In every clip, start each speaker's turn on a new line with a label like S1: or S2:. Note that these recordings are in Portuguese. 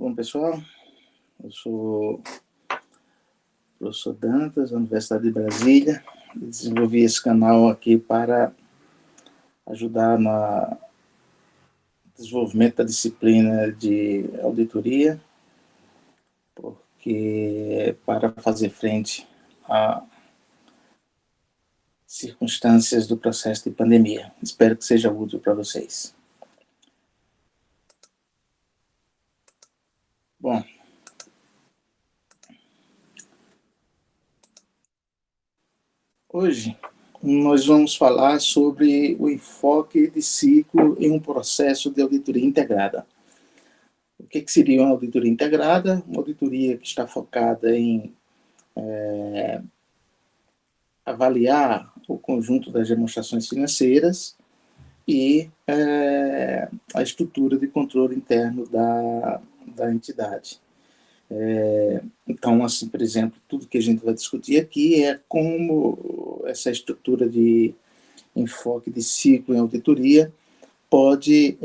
S1: Bom, pessoal, eu sou o professor Dantas, da Universidade de Brasília. Desenvolvi esse canal aqui para ajudar no desenvolvimento da disciplina de auditoria, porque para fazer frente a circunstâncias do processo de pandemia. Espero que seja útil para vocês. Bom, hoje nós vamos falar sobre o enfoque de ciclo em um processo de auditoria integrada. O que seria uma auditoria integrada? Uma auditoria que está focada em avaliar o conjunto das demonstrações financeiras e a estrutura de controle interno da entidade. Então, assim, por exemplo, tudo que a gente vai discutir aqui é como essa estrutura de enfoque de ciclo em auditoria pode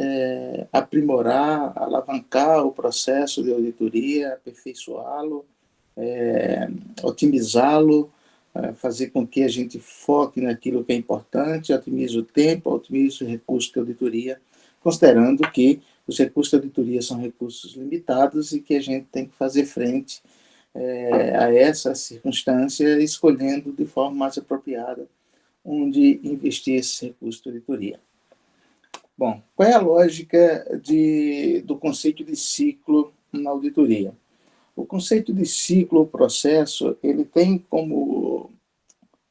S1: aprimorar, alavancar o processo de auditoria, aperfeiçoá-lo, otimizá-lo, fazer com que a gente foque naquilo que é importante, otimize o tempo, otimize o recurso de auditoria, considerando que os recursos de auditoria são recursos limitados e que a gente tem que fazer frente a essa circunstância, escolhendo de forma mais apropriada onde investir esse recurso de auditoria. Bom, qual é a lógica do conceito de ciclo na auditoria? O conceito de ciclo ou processo, ele tem como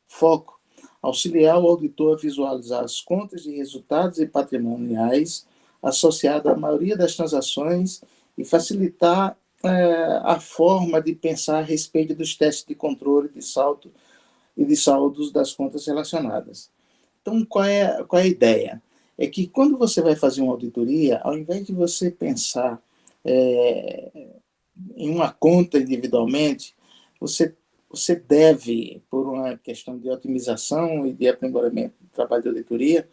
S1: foco auxiliar o auditor a visualizar as contas de resultados e patrimoniais associadas à maioria das transações e facilitar a forma de pensar a respeito dos testes de controle de saldo e de saldos das contas relacionadas. Então, qual é a ideia? É que quando você vai fazer uma auditoria, ao invés de você pensar em uma conta individualmente, você deve, por uma questão de otimização e de aprimoramento do trabalho de auditoria,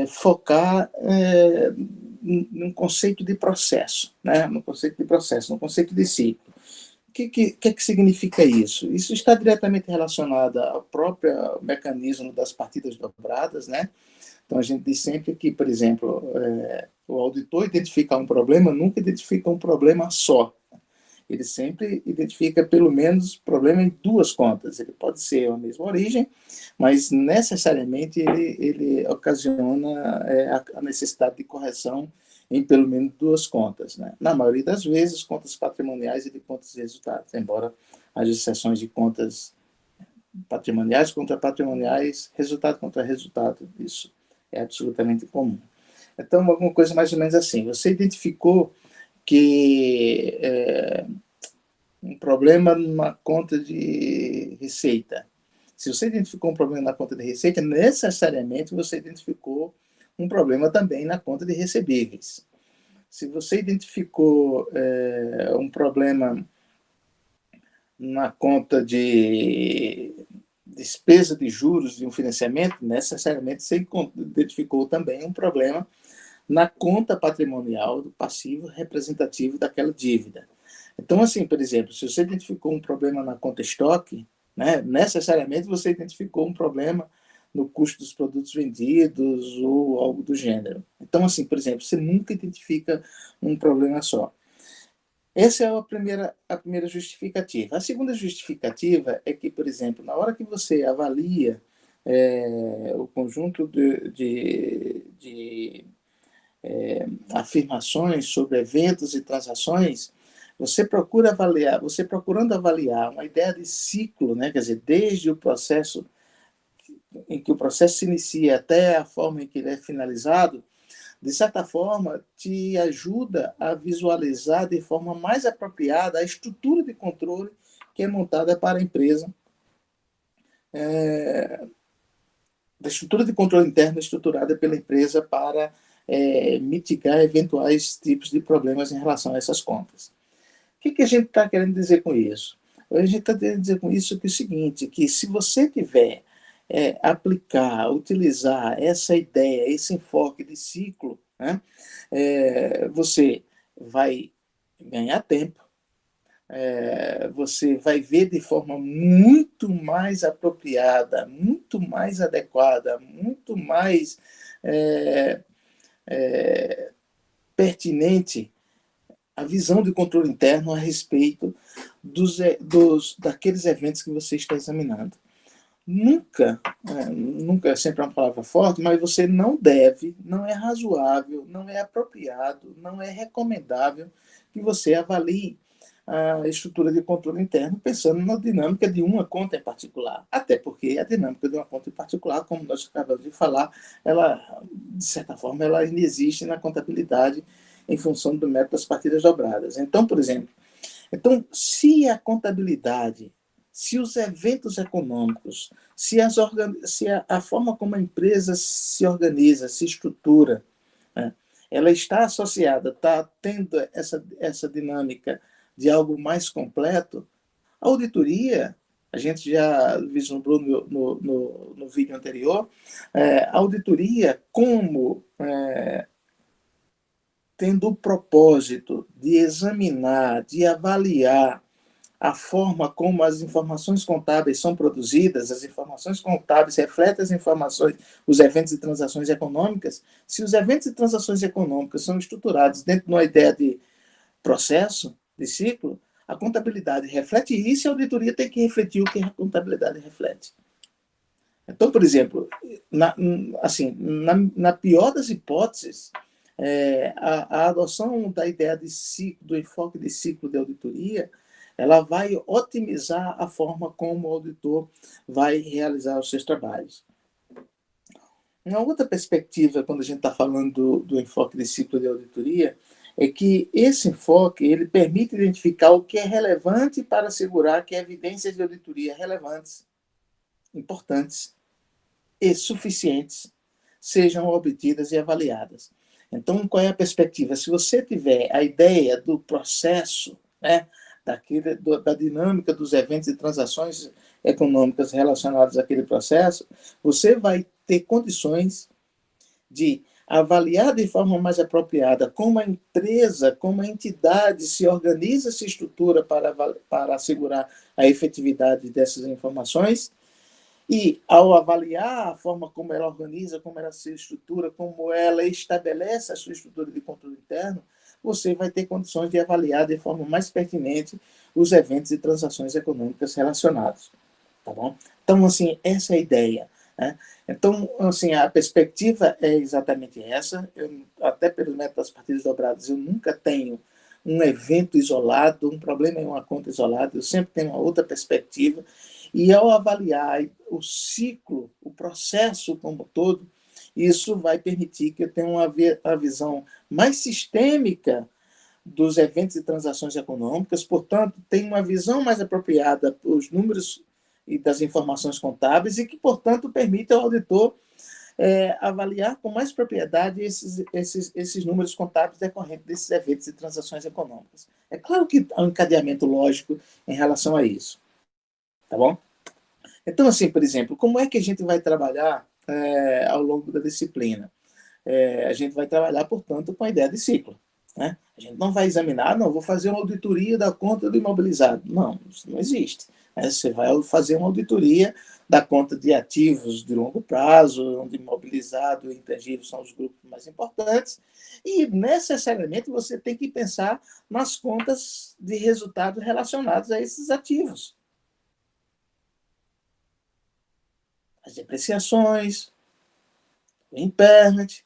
S1: focar num conceito de processo, né? No conceito de ciclo. O que significa isso? Isso está diretamente relacionado ao próprio mecanismo das partidas dobradas, né? Então, a gente diz sempre que, por exemplo, o auditor identificar um problema, nunca identifica um problema só. Ele sempre identifica, pelo menos, problema em duas contas. Ele pode ser a mesma origem, mas, necessariamente, ele ocasiona a necessidade de correção em, pelo menos, duas contas, né? Na maioria das vezes, contas patrimoniais e de contas de resultados, embora haja exceções de contas patrimoniais contra patrimoniais, resultado contra resultado. Isso é absolutamente comum. Então, alguma coisa mais ou menos assim. Você identificou que um problema numa conta de receita. Se você identificou um problema na conta de receita, necessariamente você identificou um problema também na conta de recebíveis. Se você identificou um problema na conta de despesa de juros de um financiamento, necessariamente você identificou também um problema na conta patrimonial do passivo representativo daquela dívida. Então, assim, por exemplo, se você identificou um problema na conta estoque, né, necessariamente você identificou um problema no custo dos produtos vendidos ou algo do gênero. Então, assim, por exemplo, você nunca identifica um problema só. Essa é a primeira justificativa. A segunda justificativa é que, por exemplo, na hora que você avalia o conjunto de afirmações sobre eventos e transações, você procurando avaliar uma ideia de ciclo, né? Quer dizer, desde o processo em que o processo se inicia até a forma em que ele é finalizado, de certa forma, te ajuda a visualizar de forma mais apropriada a estrutura de controle que é montada para a empresa, da estrutura de controle interno estruturada pela empresa para mitigar eventuais tipos de problemas em relação a essas contas. O que a gente está querendo dizer com isso? A gente está querendo dizer com isso que é o seguinte, que se você tiver aplicar, utilizar essa ideia, esse enfoque de ciclo, né, você vai ganhar tempo. Você vai ver de forma muito mais apropriada, muito mais adequada, muito mais pertinente a visão de controle interno a respeito daqueles eventos que você está examinando. Nunca, nunca é sempre uma palavra forte, mas você não deve, não é razoável, não é apropriado, não é recomendável que você avalie a estrutura de controle interno pensando na dinâmica de uma conta em particular. Até porque a dinâmica de uma conta em particular, como nós acabamos de falar, ela, de certa forma, ela ainda existe na contabilidade em função do método das partidas dobradas. Então, por exemplo, se a contabilidade, se os eventos econômicos, se a forma como a empresa se organiza, se estrutura, né, ela está associada, está tendo essa dinâmica de algo mais completo, a auditoria, a gente já vislumbrou no vídeo anterior, a auditoria como tendo o propósito de examinar, de avaliar a forma como as informações contábeis são produzidas, as informações contábeis refletem as informações, os eventos e transações econômicas. Se os eventos e transações econômicas são estruturados dentro de uma ideia de processo, de ciclo, a contabilidade reflete isso e a auditoria tem que refletir o que a contabilidade reflete. Então, por exemplo, na pior das hipóteses, a adoção da ideia de ciclo, do enfoque de ciclo de auditoria, ela vai otimizar a forma como o auditor vai realizar os seus trabalhos. Uma outra perspectiva, quando a gente está falando do enfoque de ciclo de auditoria, é que esse enfoque ele permite identificar o que é relevante para assegurar que evidências de auditoria relevantes, importantes e suficientes sejam obtidas e avaliadas. Então, qual é a perspectiva? Se você tiver a ideia do processo, né, da dinâmica dos eventos e transações econômicas relacionadas àquele processo, você vai ter condições de avaliar de forma mais apropriada como a empresa, como a entidade se organiza, se estrutura para assegurar a efetividade dessas informações. E, ao avaliar a forma como ela organiza, como ela se estrutura, como ela estabelece a sua estrutura de controle interno, você vai ter condições de avaliar de forma mais pertinente os eventos e transações econômicas relacionados. Tá bom? Então, assim, essa é a ideia. Né? Então, assim, a perspectiva é exatamente essa. Até pelo método das partidas dobradas, eu nunca tenho um evento isolado, um problema em uma conta isolada, eu sempre tenho uma outra perspectiva. E ao avaliar o ciclo, o processo como todo, isso vai permitir que eu tenha uma visão mais sistêmica dos eventos e transações econômicas, portanto, tem uma visão mais apropriada dos números e das informações contábeis e que, portanto, permite ao auditor avaliar com mais propriedade esses números contábeis decorrentes desses eventos e transações econômicas. É claro que há um encadeamento lógico em relação a isso. Tá bom? Então, assim, por exemplo, como é que a gente vai trabalhar ao longo da disciplina? A gente vai trabalhar, portanto, com a ideia de ciclo. Né? A gente não vai examinar, não, vou fazer uma auditoria da conta do imobilizado. Não, isso não existe. Você vai fazer uma auditoria da conta de ativos de longo prazo, onde imobilizado e intangível são os grupos mais importantes, e necessariamente você tem que pensar nas contas de resultado relacionados a esses ativos. As depreciações, o impairment,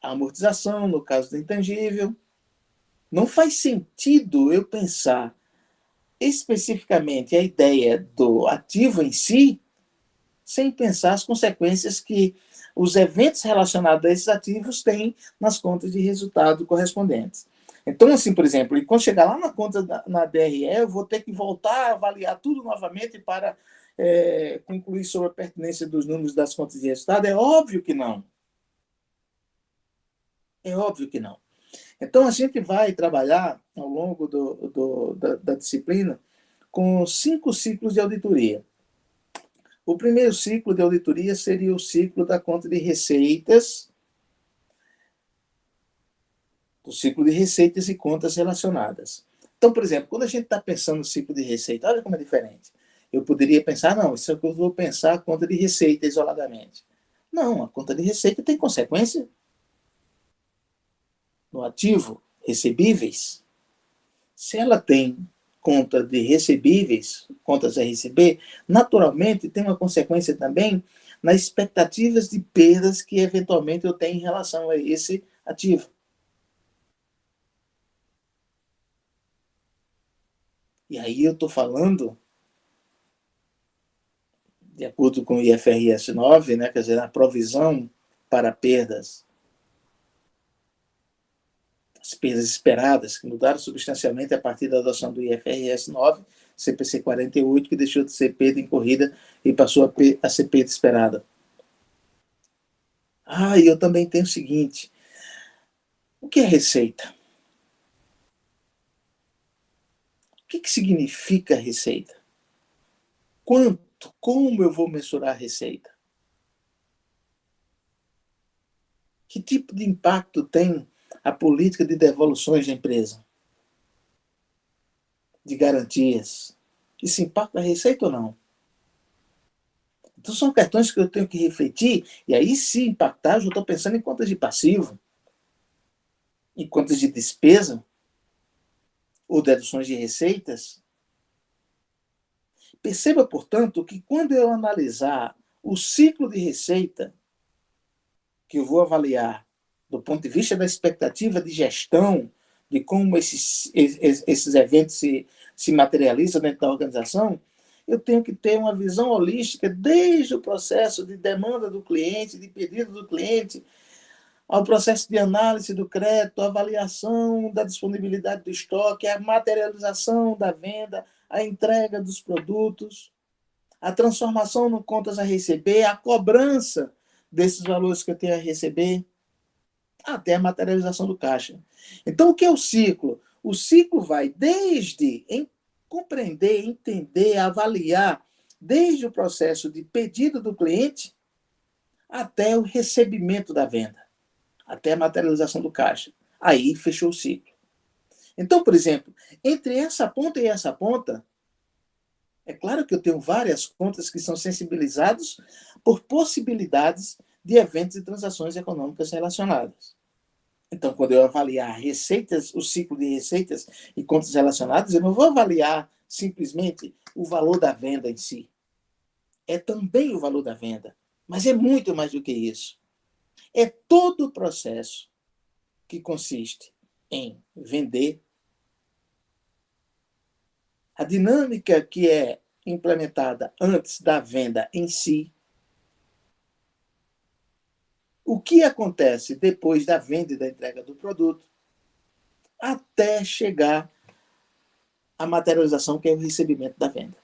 S1: a amortização, no caso do intangível. Não faz sentido eu pensar especificamente a ideia do ativo em si, sem pensar as consequências que os eventos relacionados a esses ativos têm nas contas de resultado correspondentes. Então, assim, por exemplo, e quando chegar lá na conta na DRE, eu vou ter que voltar a avaliar tudo novamente para concluir sobre a pertinência dos números das contas de resultado? É óbvio que não. É óbvio que não. Então, a gente vai trabalhar ao longo da disciplina com 5 ciclos de auditoria. O primeiro ciclo de auditoria seria o ciclo da conta de receitas, do ciclo de receitas e contas relacionadas. Então, por exemplo, quando a gente está pensando no ciclo de receita, olha como é diferente. Eu poderia pensar, não, isso é o que eu vou pensar a conta de receita isoladamente. Não, a conta de receita tem consequência no ativo, recebíveis. Se ela tem conta de recebíveis, contas a receber, naturalmente tem uma consequência também nas expectativas de perdas que eventualmente eu tenho em relação a esse ativo. E aí eu estou falando, de acordo com o IFRS 9, né, quer dizer, a provisão para perdas, as perdas esperadas, que mudaram substancialmente a partir da adoção do IFRS 9, CPC 48, que deixou de ser perda incorrida e passou a ser perda esperada. Ah, e eu também tenho o seguinte, o que é receita? O que significa receita? Quanto? Como eu vou mensurar a receita? Que tipo de impacto tem a política de devoluções da empresa? De garantias? Isso impacta a receita ou não? Então são questões que eu tenho que refletir, e aí se impactar, eu já estou pensando em contas de passivo, em contas de despesa, ou deduções de receitas. Perceba, portanto, que quando eu analisar o ciclo de receita, que eu vou avaliar do ponto de vista da expectativa de gestão, de como esses eventos se materializam dentro da organização, eu tenho que ter uma visão holística desde o processo de demanda do cliente, de pedido do cliente, ao processo de análise do crédito, a avaliação da disponibilidade do estoque, a materialização da venda, a entrega dos produtos, a transformação no contas a receber, a cobrança desses valores que eu tenho a receber, até a materialização do caixa. Então, o que é o ciclo? O ciclo vai desde compreender, entender, avaliar, desde o processo de pedido do cliente até o recebimento da venda, até a materialização do caixa. Aí fechou o ciclo. Então, por exemplo, entre essa ponta e essa ponta, é claro que eu tenho várias contas que são sensibilizadas por possibilidades de eventos e transações econômicas relacionadas. Então, quando eu avaliar receitas, o ciclo de receitas e contas relacionadas, eu não vou avaliar simplesmente o valor da venda em si. É também o valor da venda, mas é muito mais do que isso. É todo o processo que consiste em vender, a dinâmica que é implementada antes da venda em si, o que acontece depois da venda e da entrega do produto, até chegar à materialização, que é o recebimento da venda.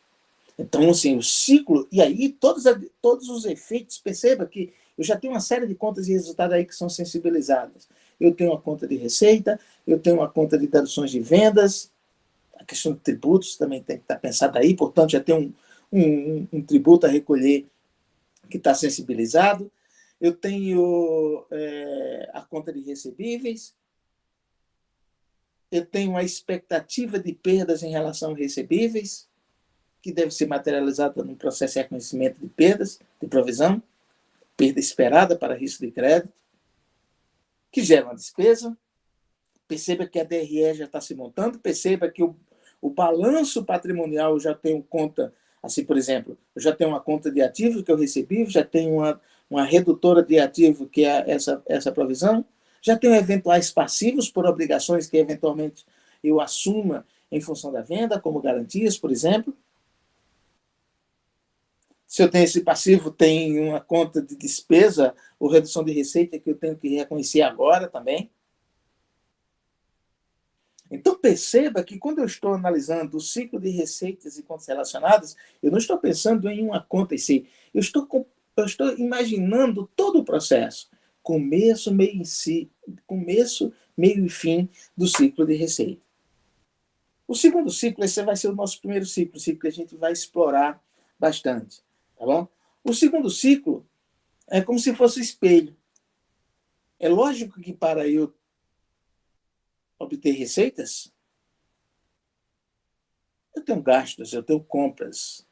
S1: Então, assim, o ciclo, e aí todos os efeitos, perceba que eu já tenho uma série de contas de resultado aí que são sensibilizadas. Eu tenho uma conta de receita, eu tenho uma conta de deduções de vendas, a questão de tributos também tem que estar pensada aí, portanto, já tem um tributo a recolher que está sensibilizado. Eu tenho a conta de recebíveis, eu tenho a expectativa de perdas em relação a recebíveis, que deve ser materializada no processo de reconhecimento de perdas, de provisão, perda esperada para risco de crédito, que gera uma despesa. Perceba que a DRE já está se montando, perceba que o balanço patrimonial, eu já tenho conta, assim, por exemplo, eu já tenho uma conta de ativo que eu recebi, já tenho uma redutora de ativo, que é essa provisão, já tenho eventuais passivos por obrigações que eventualmente eu assuma em função da venda, como garantias, por exemplo. Se eu tenho esse passivo, tem uma conta de despesa ou redução de receita que eu tenho que reconhecer agora também. Então, perceba que quando eu estou analisando o ciclo de receitas e contas relacionadas, eu não estou pensando em uma conta em si. Eu estou imaginando todo o processo. Começo, meio, começo, meio e fim do ciclo de receita. O segundo ciclo, esse vai ser o nosso primeiro ciclo, o ciclo que a gente vai explorar bastante. Tá bom? O segundo ciclo é como se fosse um espelho. É lógico que para eu obter receitas, eu tenho gastos, eu tenho compras.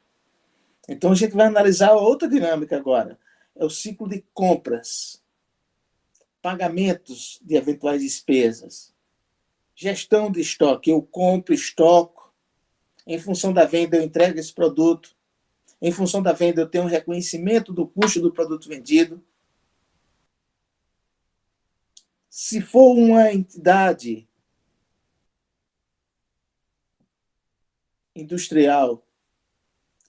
S1: Então a gente vai analisar outra dinâmica agora. É o ciclo de compras, pagamentos de eventuais despesas, gestão de estoque. Eu compro, estoco, em função da venda eu entrego esse produto, em função da venda eu tenho um reconhecimento do custo do produto vendido. Se for uma entidade industrial,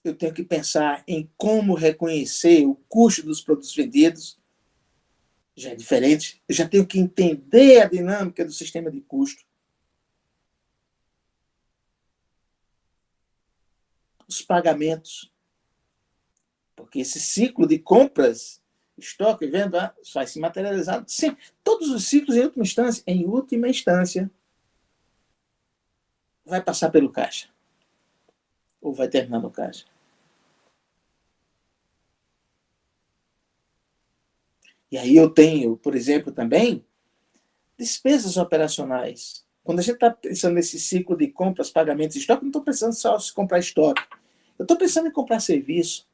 S1: eu tenho que pensar em como reconhecer o custo dos produtos vendidos, já é diferente. Eu já tenho que entender a dinâmica do sistema de custo. Os pagamentos, porque esse ciclo de compras, estoque e venda vai se materializar. Sim, todos os ciclos, em última instância, vai passar pelo caixa. Ou vai terminar no caixa. E aí eu tenho, por exemplo, também, despesas operacionais. Quando a gente está pensando nesse ciclo de compras, pagamentos e estoque, não estou pensando só em comprar estoque. Eu estou pensando em comprar serviço.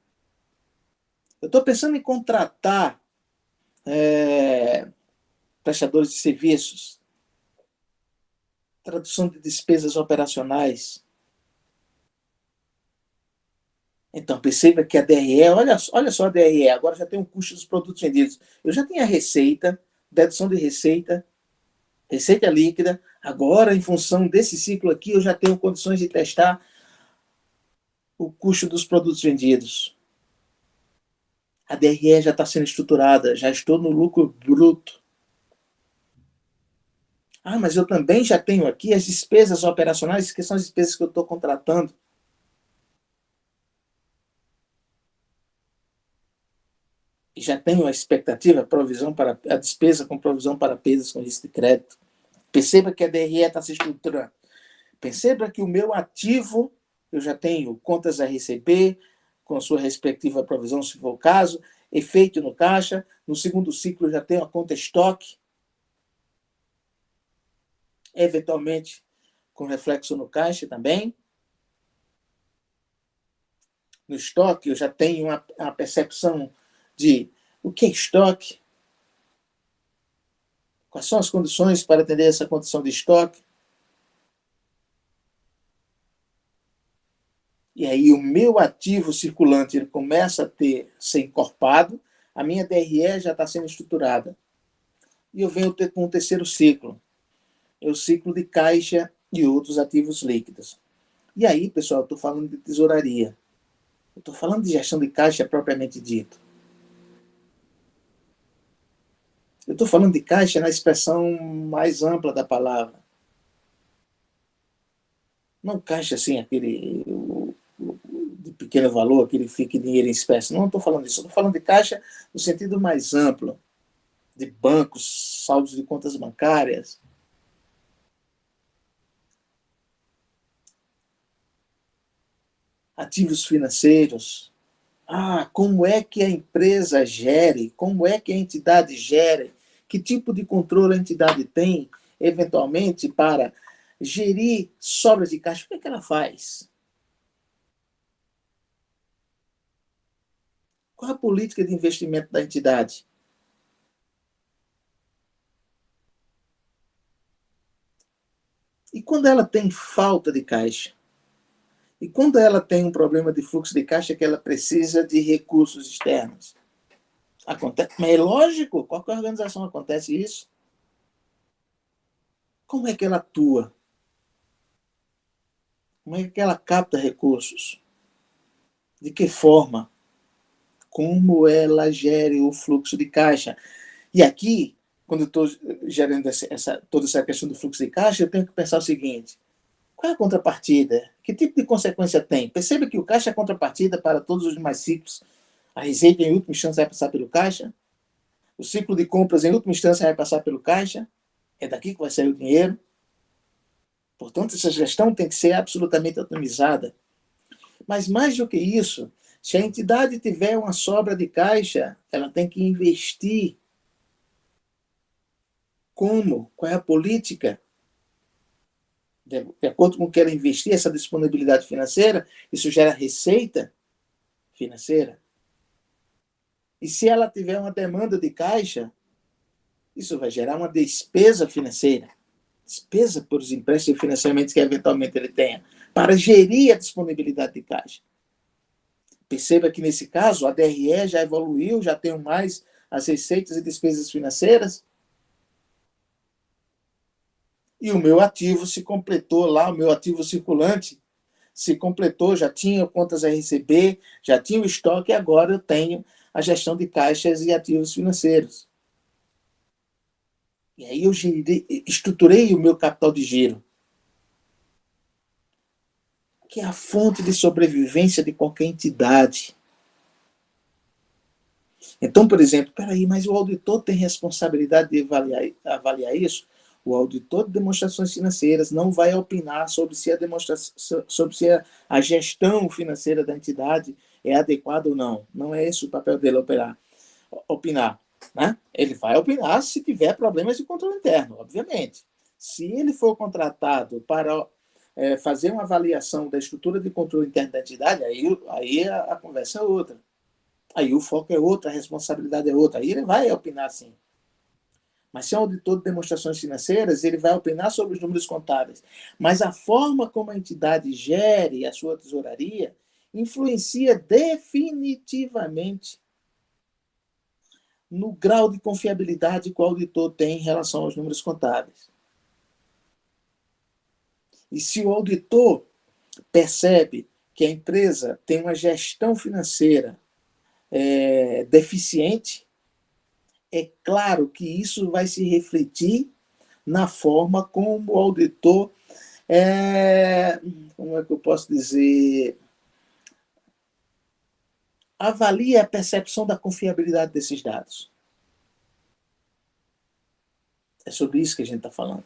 S1: Eu estou pensando em contratar prestadores de serviços, tradução de despesas operacionais. Então, perceba que a DRE, olha só a DRE, agora já tem o custo dos produtos vendidos. Eu já tenho a receita, dedução de receita, receita líquida. Agora, em função desse ciclo aqui, eu já tenho condições de testar o custo dos produtos vendidos. A DRE já está sendo estruturada, já estou no lucro bruto. Ah, mas eu também já tenho aqui as despesas operacionais, que são as despesas que eu estou contratando. E já tenho a expectativa, a despesa com provisão para perdas com risco de crédito. Perceba que a DRE está se estruturando. Perceba que o meu ativo, eu já tenho contas a receber, com a sua respectiva provisão, se for o caso, efeito no caixa. No segundo ciclo, eu já tenho a conta estoque, eventualmente com reflexo no caixa também. No estoque, eu já tenho a percepção de o que é estoque, quais são as condições para atender essa condição de estoque. E aí o meu ativo circulante ele começa a ser encorpado, a minha DRE já está sendo estruturada. E eu venho com um terceiro ciclo, é o ciclo de caixa e outros ativos líquidos. E aí, pessoal, eu estou falando de tesouraria. Eu estou falando de gestão de caixa propriamente dito. Eu estou falando de caixa na expressão mais ampla da palavra. Não caixa assim, aquele de pequeno valor, aquele fique dinheiro em espécie. Não estou falando disso. Estou falando de caixa no sentido mais amplo, de bancos, saldos de contas bancárias. Ativos financeiros. Ah, como é que a empresa gere? Como é que a entidade gere? Que tipo de controle a entidade tem, eventualmente, para gerir sobras de caixa? O que é que ela faz? Qual a política de investimento da entidade? E quando ela tem falta de caixa? E quando ela tem um problema de fluxo de caixa que ela precisa de recursos externos? Acontece, mas é lógico, qualquer organização acontece isso. Como é que ela atua? Como é que ela capta recursos? De que forma? Como ela gere o fluxo de caixa? E aqui, quando eu estou gerando toda essa questão do fluxo de caixa, eu tenho que pensar o seguinte: qual é a contrapartida? Que tipo de consequência tem? Perceba que o caixa é a contrapartida para todos os demais ciclos. A receita, em última instância, vai passar pelo caixa. O ciclo de compras, em última instância, vai passar pelo caixa. É daqui que vai sair o dinheiro. Portanto, essa gestão tem que ser absolutamente otimizada. Mas mais do que isso, se a entidade tiver uma sobra de caixa, ela tem que investir. Como? Qual é a política? De acordo com o que ela investir, essa disponibilidade financeira, isso gera receita financeira. E se ela tiver uma demanda de caixa, isso vai gerar uma despesa financeira. Despesa por os empréstimos e financiamentos que eventualmente ele tenha, para gerir a disponibilidade de caixa. Perceba que, nesse caso, a DRE já evoluiu, já tem mais as receitas e despesas financeiras, e o meu ativo se completou lá, o meu ativo circulante se completou, já tinha contas a receber, já tinha o estoque, e agora eu tenho a gestão de caixas e ativos financeiros. E aí eu estruturei o meu capital de giro, que é a fonte de sobrevivência de qualquer entidade. Então, por exemplo, peraí, mas o auditor tem responsabilidade de avaliar isso? O auditor de demonstrações financeiras não vai opinar sobre se a gestão financeira da entidade é adequada ou não. Não é esse o papel dele opinar. Né? Ele vai opinar se tiver problemas de controle interno, obviamente. Se ele for contratado para fazer uma avaliação da estrutura de controle interno da entidade, aí a conversa é outra. Aí o foco é outro, a responsabilidade é outra. Aí ele vai opinar sim. Mas se é um auditor de demonstrações financeiras, ele vai opinar sobre os números contábeis. Mas a forma como a entidade gere a sua tesouraria influencia definitivamente no grau de confiabilidade que o auditor tem em relação aos números contábeis. E se o auditor percebe que a empresa tem uma gestão financeira deficiente, é claro que isso vai se refletir na forma como o auditor, como é que eu posso dizer, avalia a percepção da confiabilidade desses dados. É sobre isso que a gente está falando.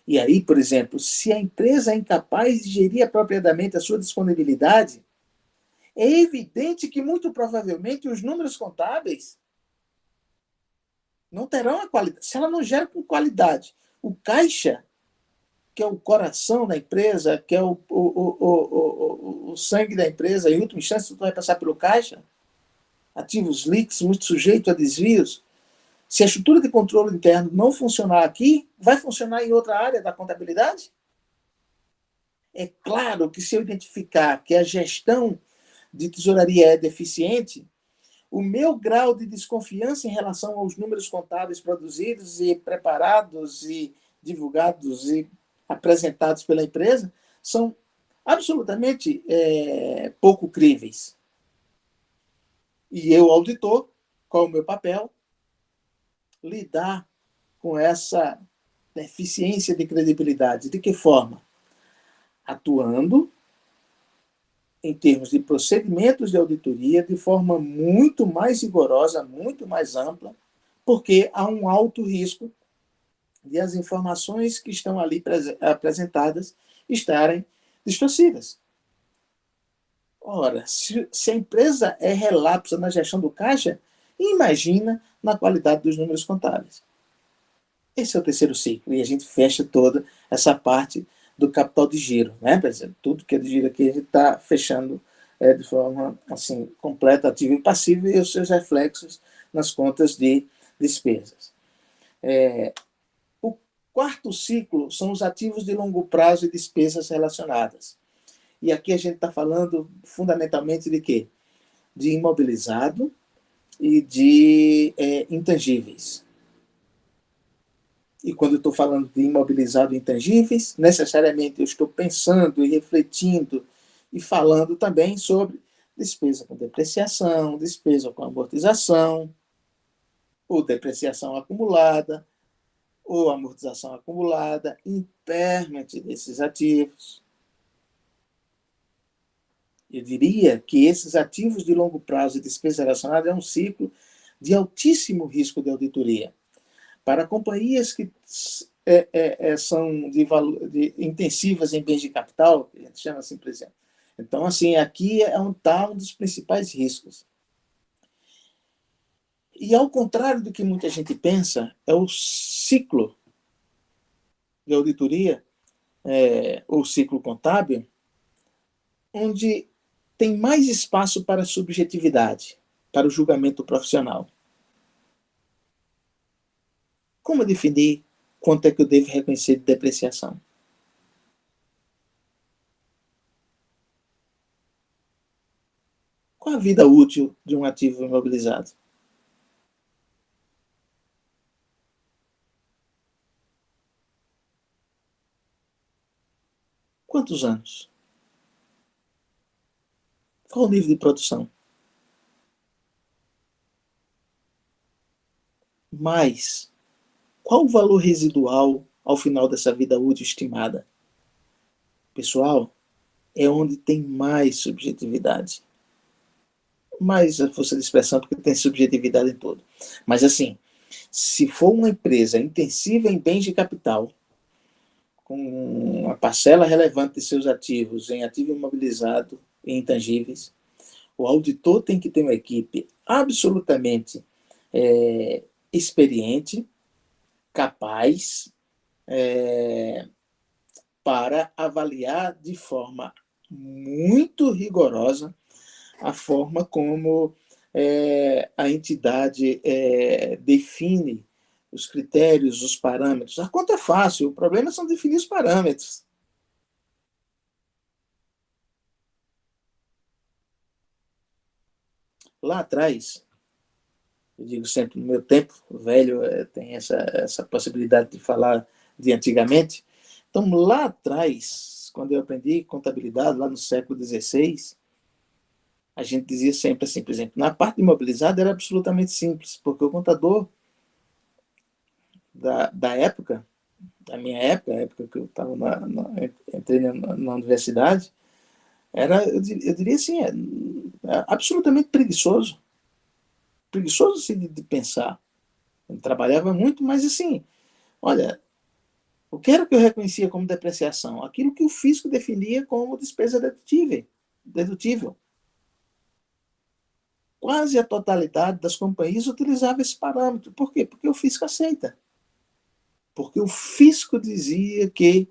S1: E aí, por exemplo, se a empresa é incapaz de gerir apropriadamente a sua disponibilidade, é evidente que, muito provavelmente, os números contábeis não terão a qualidade. Se ela não gera com qualidade o caixa, que é o coração da empresa, que é o sangue da empresa, em última instância, tudo vai passar pelo caixa, ativos líquidos, muito sujeito a desvios. Se a estrutura de controle interno não funcionar aqui, vai funcionar em outra área da contabilidade? É claro que se eu identificar que a gestão de tesouraria é deficiente, o meu grau de desconfiança em relação aos números contábeis produzidos e preparados e divulgados e apresentados pela empresa são absolutamente pouco críveis. E eu, auditor, qual é o meu papel? Lidar com essa deficiência de credibilidade. De que forma? Atuando em termos de procedimentos de auditoria de forma muito mais rigorosa, muito mais ampla, porque há um alto risco de as informações que estão ali apresentadas estarem distorcidas. Ora, se a empresa é relapsa na gestão do caixa, imagina na qualidade dos números contábeis. Esse é o terceiro ciclo, e a gente fecha toda essa parte do capital de giro, né? Por exemplo, tudo que é de giro aqui a gente está fechando de forma assim, completa, ativa e passiva, e os seus reflexos nas contas de despesas. O quarto ciclo são os ativos de longo prazo e despesas relacionadas. E aqui a gente está falando fundamentalmente de quê? De imobilizado e de intangíveis. E quando eu estou falando de imobilizado e intangíveis, necessariamente eu estou pensando e refletindo e falando também sobre despesa com depreciação, despesa com amortização, ou depreciação acumulada, ou amortização acumulada, impairment desses ativos. Eu diria que esses ativos de longo prazo e despesa relacionada é um ciclo de altíssimo risco de auditoria. Para companhias que são intensivas em bens de capital, a gente chama assim, por exemplo. Então, assim, aqui está um dos principais riscos. E, ao contrário do que muita gente pensa, é o ciclo de auditoria ou ciclo contábil, onde tem mais espaço para a subjetividade, para o julgamento profissional. Como definir quanto é que eu devo reconhecer de depreciação? Qual a vida útil de um ativo imobilizado? Quantos anos? Qual o nível de produção? Mais, qual o valor residual ao final dessa vida útil estimada? Pessoal, é onde tem mais subjetividade. Mais a força de expressão, porque tem subjetividade em tudo. Mas assim, se for uma empresa intensiva em bens de capital, com uma parcela relevante de seus ativos em ativo imobilizado e intangíveis, o auditor tem que ter uma equipe absolutamente experiente, capaz, para avaliar de forma muito rigorosa a forma como a entidade define os critérios, os parâmetros. A conta é fácil, o problema são definir os parâmetros. Lá atrás, eu digo sempre, no meu tempo, o velho tem essa possibilidade de falar de antigamente. Então, lá atrás, quando eu aprendi contabilidade, lá no século XVI, a gente dizia sempre assim, por exemplo, na parte imobilizada era absolutamente simples, porque o contador da época, da minha época, a época que eu estava entrei na universidade, era, eu diria assim, absolutamente preguiçoso. Preguiçoso assim, de pensar. Eu trabalhava muito, mas assim, olha, o que era que eu reconhecia como depreciação? Aquilo que o fisco definia como despesa dedutível. Quase a totalidade das companhias utilizava esse parâmetro. Por quê? Porque o fisco aceita. Porque o fisco dizia que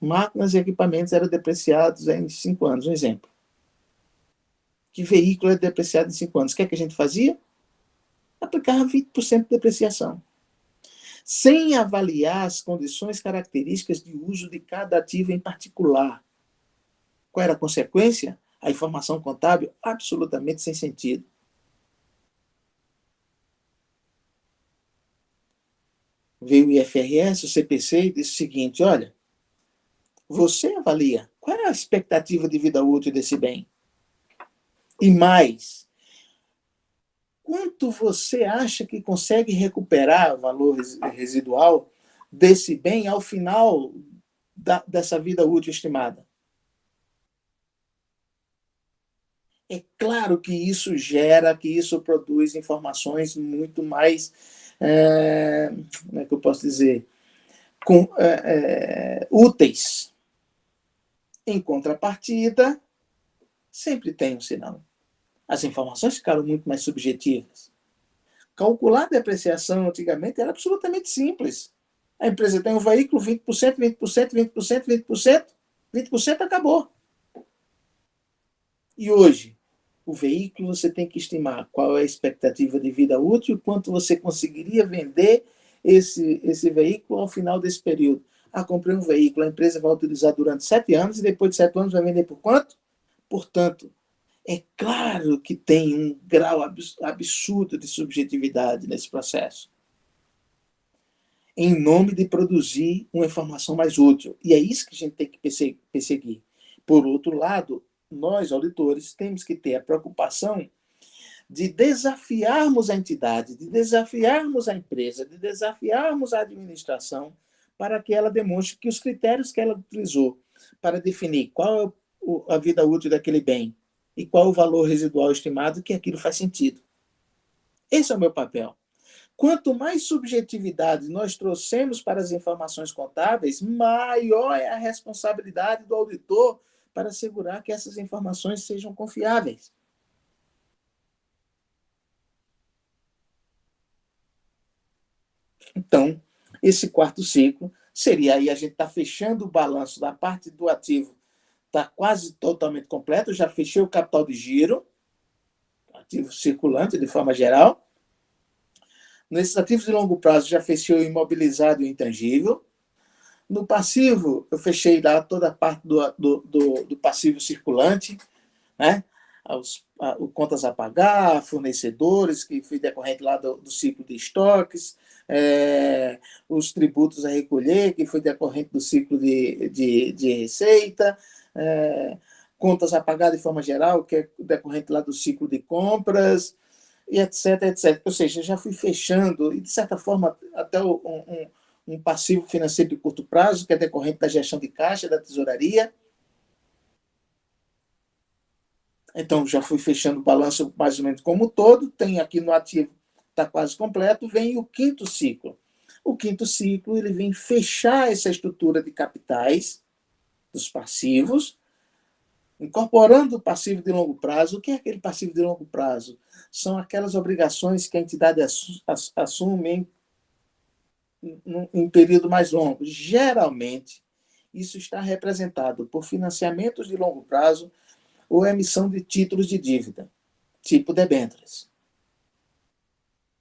S1: máquinas e equipamentos eram depreciados em 5 anos. Um exemplo. Que veículo é depreciado em 5 anos? O que é que a gente fazia? Aplicava 20% de depreciação. Sem avaliar as condições características de uso de cada ativo em particular. Qual era a consequência? A informação contábil absolutamente sem sentido. Veio o IFRS, o CPC e disse o seguinte, olha, você avalia qual é a expectativa de vida útil desse bem? E mais, quanto você acha que consegue recuperar o valor residual desse bem ao final dessa vida útil estimada? É claro que isso gera, que isso produz informações muito mais, como é que eu posso dizer, úteis. Em contrapartida, sempre tem um sinal. As informações ficaram muito mais subjetivas. Calcular a depreciação antigamente era absolutamente simples. A empresa tem um veículo, 20%, 20%, 20%, 20%, 20% acabou. E hoje, o veículo você tem que estimar qual é a expectativa de vida útil, quanto você conseguiria vender esse veículo ao final desse período. Ah, comprei um veículo, a empresa vai utilizar durante 7 anos e depois de 7 anos vai vender por quanto? Portanto, é claro que tem um grau absurdo de subjetividade nesse processo, em nome de produzir uma informação mais útil. E é isso que a gente tem que perseguir. Por outro lado, nós, auditores, temos que ter a preocupação de desafiarmos a entidade, de desafiarmos a empresa, de desafiarmos a administração para que ela demonstre que os critérios que ela utilizou para definir qual é a vida útil daquele bem e qual o valor residual estimado, que aquilo faz sentido. Esse é o meu papel. Quanto mais subjetividade nós trouxemos para as informações contábeis, maior é a responsabilidade do auditor para assegurar que essas informações sejam confiáveis. Então, esse quarto ciclo Seria aí a gente está fechando o balanço da parte do ativo, está quase totalmente completo, já fechei o capital de giro, ativo circulante de forma geral. Nesses ativos de longo prazo, já fechei o imobilizado e o intangível. No passivo, eu fechei lá toda a parte do passivo circulante, né? Contas a pagar, fornecedores, que foi decorrente lá do ciclo de estoques, os tributos a recolher, que foi decorrente do ciclo de receita, contas a pagar de forma geral, que é decorrente lá do ciclo de compras, e etc, etc. Ou seja, já fui fechando, e de certa forma, até um passivo financeiro de curto prazo, que é decorrente da gestão de caixa, da tesouraria. Então, já fui fechando o balanço mais ou menos como um todo. Tem aqui no ativo, está quase completo. Vem o quinto ciclo. O quinto ciclo ele vem fechar essa estrutura de capitais dos passivos, incorporando o passivo de longo prazo. O que é aquele passivo de longo prazo? São aquelas obrigações que a entidade assume em período mais longo. Geralmente, isso está representado por financiamentos de longo prazo ou emissão de títulos de dívida, tipo debêntures.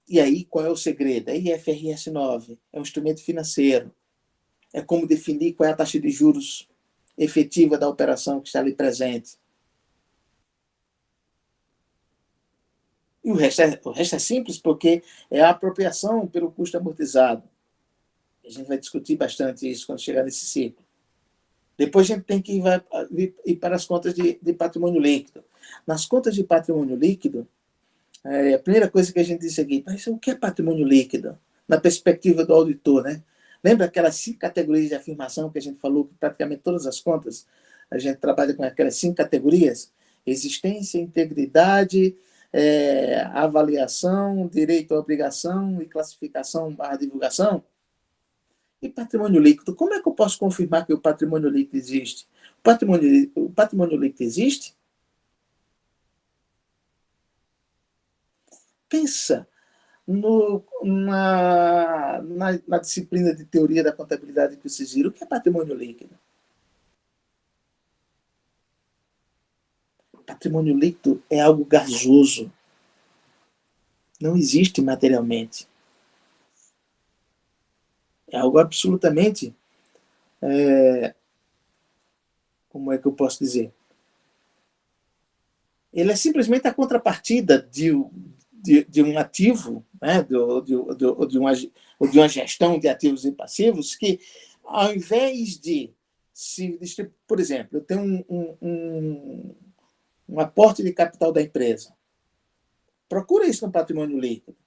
S1: E aí, qual é o segredo? É IFRS 9, é um instrumento financeiro. É como definir qual é a taxa de juros efetiva da operação que está ali presente. E o resto é simples, porque é a apropriação pelo custo amortizado. A gente vai discutir bastante isso quando chegar nesse ciclo. Depois a gente tem que ir para as contas de patrimônio líquido. Nas contas de patrimônio líquido, a primeira coisa que a gente disse aqui, mas o que é patrimônio líquido? Na perspectiva do auditor, né? Lembra aquelas 5 categorias de afirmação que a gente falou que praticamente todas as contas, a gente trabalha com aquelas 5 categorias? Existência, integridade, avaliação, direito à obrigação e classificação/divulgação. E patrimônio líquido? Como é que eu posso confirmar que o patrimônio líquido existe? O patrimônio líquido existe? Pensa na disciplina de teoria da contabilidade que vocês viram. O que é patrimônio líquido? Patrimônio líquido é algo gasoso. Não existe materialmente. É algo absolutamente... como é que eu posso dizer? Ele é simplesmente a contrapartida de um ativo, né? de uma gestão de ativos e passivos, que, ao invés de se distribuir, por exemplo, eu tenho um aporte de capital da empresa. Procura isso no patrimônio líquido.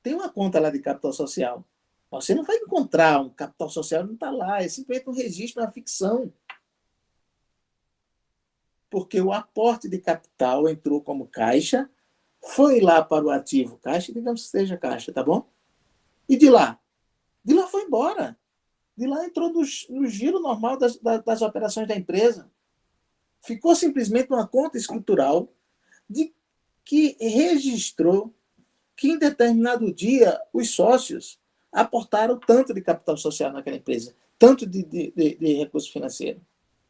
S1: Tem uma conta lá de capital social. Você não vai encontrar um capital social, não está lá, é simplesmente um registro, uma ficção. Porque o aporte de capital entrou como caixa, foi lá para o ativo caixa, digamos que seja caixa, tá bom? E de lá? De lá foi embora. De lá entrou no giro normal das operações da empresa. Ficou simplesmente uma conta escritural que registrou que em determinado dia os sócios aportaram tanto de capital social naquela empresa, tanto de recurso financeiro,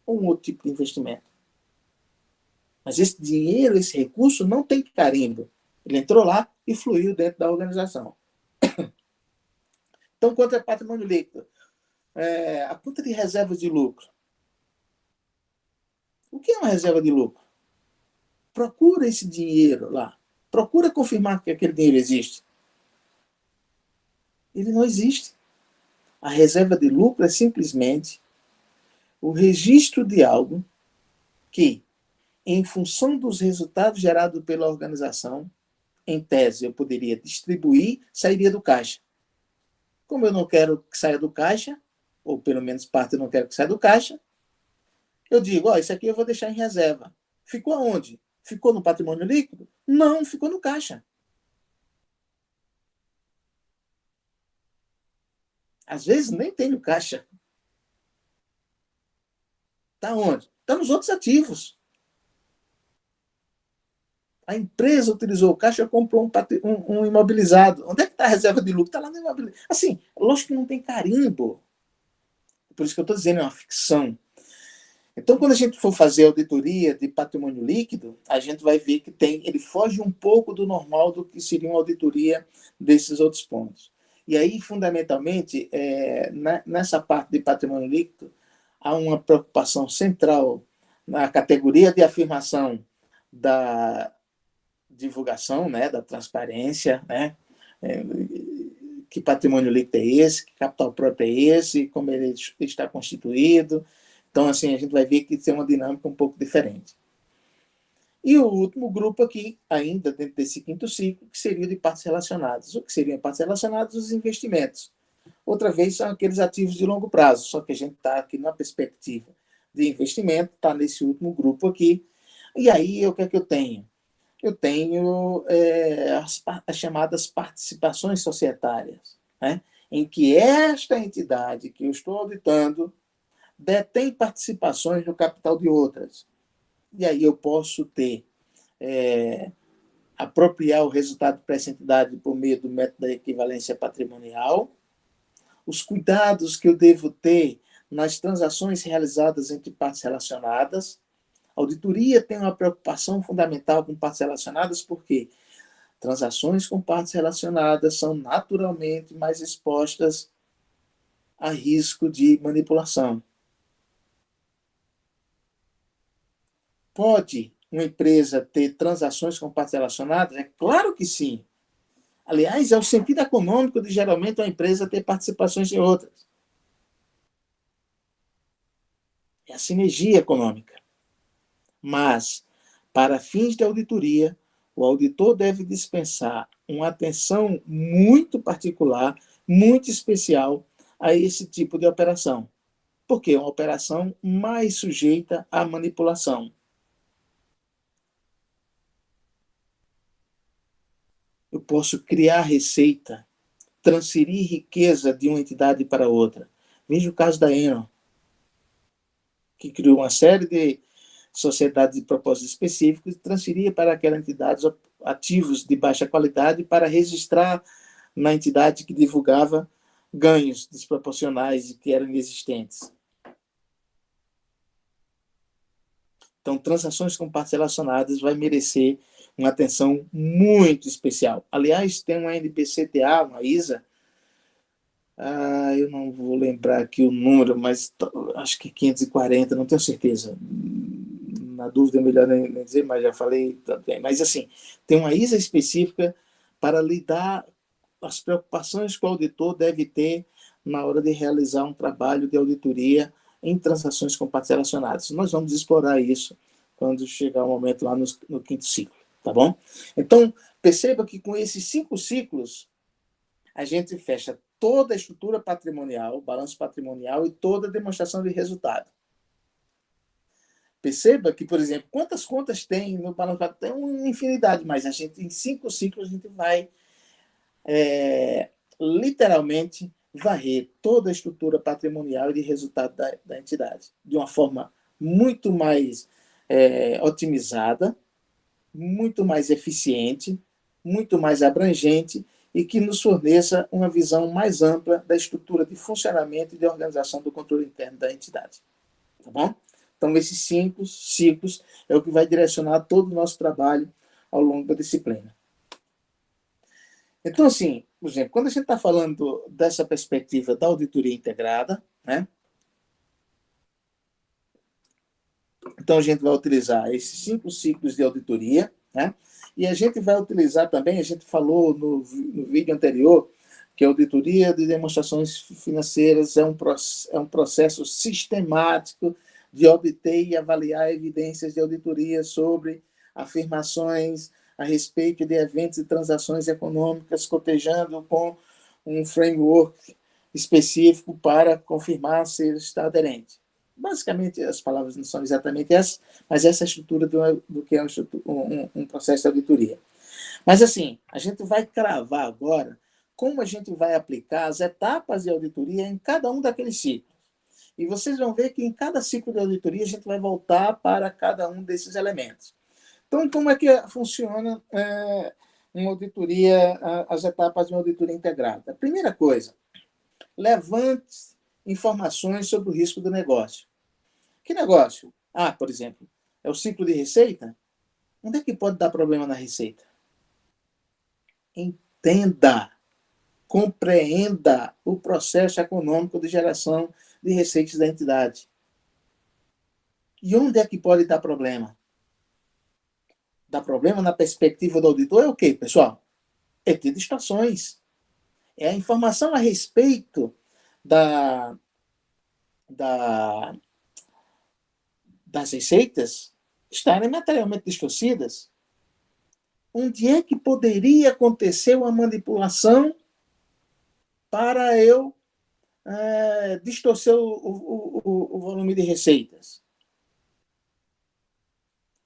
S1: ou um outro tipo de investimento. Mas esse dinheiro, esse recurso, não tem carimbo. Ele entrou lá e fluiu dentro da organização. Então, quanto é patrimônio líquido? A conta de reserva de lucro. O que é uma reserva de lucro? Procura esse dinheiro lá. Procura confirmar que aquele dinheiro existe. Ele não existe. A reserva de lucro é simplesmente o registro de algo que, em função dos resultados gerados pela organização, em tese eu poderia distribuir, sairia do caixa. Como eu não quero que saia do caixa, ou pelo menos parte eu não quero que saia do caixa, eu digo, isso aqui eu vou deixar em reserva. Ficou aonde? Ficou no patrimônio líquido? Não, ficou no caixa. Às vezes nem tem no caixa. Está onde? Está nos outros ativos. A empresa utilizou o caixa e comprou um imobilizado. Onde é que está a reserva de lucro? Está lá no imobilizado. Assim, lógico que não tem carimbo. Por isso que eu estou dizendo, é uma ficção. Então, quando a gente for fazer auditoria de patrimônio líquido, a gente vai ver que ele foge um pouco do normal do que seria uma auditoria desses outros pontos. E aí, fundamentalmente, nessa parte de patrimônio líquido, há uma preocupação central na categoria de afirmação da divulgação, né, da transparência, né, que patrimônio líquido é esse, que capital próprio é esse, como ele está constituído. Então, assim, a gente vai ver que tem uma dinâmica um pouco diferente. E o último grupo aqui, ainda dentro desse quinto ciclo, que seria de partes relacionadas. O que seriam partes relacionadas? Os investimentos. Outra vez, são aqueles ativos de longo prazo, só que a gente está aqui na perspectiva de investimento, está nesse último grupo aqui. E aí, o que é que eu tenho? Eu tenho as chamadas participações societárias, né? Em que esta entidade que eu estou auditando detém participações no capital de outras. E aí eu posso apropriar o resultado para essa entidade por meio do método da equivalência patrimonial, os cuidados que eu devo ter nas transações realizadas entre partes relacionadas. A auditoria tem uma preocupação fundamental com partes relacionadas, porque transações com partes relacionadas são naturalmente mais expostas a risco de manipulação. Pode uma empresa ter transações com partes relacionadas? É claro que sim. Aliás, é o sentido econômico de geralmente uma empresa ter participações em outras. É a sinergia econômica. Mas, para fins de auditoria, o auditor deve dispensar uma atenção muito particular, muito especial a esse tipo de operação, porque é uma operação mais sujeita à manipulação. Eu posso criar receita, transferir riqueza de uma entidade para outra. Veja o caso da Enron, que criou uma série de sociedades de propósitos específicos e transferia para aquela entidade ativos de baixa qualidade para registrar na entidade que divulgava ganhos desproporcionais e que eram inexistentes. Então, transações com partes relacionadas vai merecer uma atenção muito especial. Aliás, tem uma NPCTA, uma ISA, eu não vou lembrar aqui o número, mas acho que 540, não tenho certeza. Na dúvida é melhor nem dizer, mas já falei também. Mas, assim, tem uma ISA específica para lidar as preocupações que o auditor deve ter na hora de realizar um trabalho de auditoria em transações com partes relacionadas. Nós vamos explorar isso quando chegar o momento lá no quinto ciclo, tá bom? Então, perceba que com esses 5 ciclos, a gente fecha toda a estrutura patrimonial, balanço patrimonial e toda a demonstração de resultado. Perceba que, por exemplo, quantas contas tem no balanço patrimonial? Tem uma infinidade, mas a gente, em 5 ciclos, a gente vai literalmente varrer toda a estrutura patrimonial e de resultado da entidade, de uma forma muito mais otimizada, muito mais eficiente, muito mais abrangente e que nos forneça uma visão mais ampla da estrutura de funcionamento e de organização do controle interno da entidade. Tá bom? Então, esses 5 ciclos é o que vai direcionar todo o nosso trabalho ao longo da disciplina. Então, assim, por exemplo, quando a gente está falando dessa perspectiva da auditoria integrada, né? Então, a gente vai utilizar esses 5 ciclos de auditoria, né? E a gente vai utilizar também, a gente falou no vídeo anterior, que a auditoria de demonstrações financeiras é um processo sistemático de obter e avaliar evidências de auditoria sobre afirmações a respeito de eventos e transações econômicas, cotejando com um framework específico para confirmar se ele está aderente. Basicamente, as palavras não são exatamente essas, mas essa é a estrutura do que é um processo de auditoria. Mas, assim, a gente vai cravar agora como a gente vai aplicar as etapas de auditoria em cada um daqueles ciclos. E vocês vão ver que em cada ciclo de auditoria a gente vai voltar para cada um desses elementos. Então, como é que funciona uma auditoria, as etapas de uma auditoria integrada? A primeira coisa, levante informações sobre o risco do negócio. Que negócio? Ah, por exemplo, é o ciclo de receita? Onde é que pode dar problema na receita? Entenda, compreenda o processo econômico de geração de receitas da entidade. E onde é que pode dar problema? Dar problema na perspectiva do auditor é o quê, pessoal? É ter distrações. É a informação a respeito da, da, das receitas estarem materialmente distorcidas. Onde é que poderia acontecer uma manipulação para eu distorcer o volume de receitas?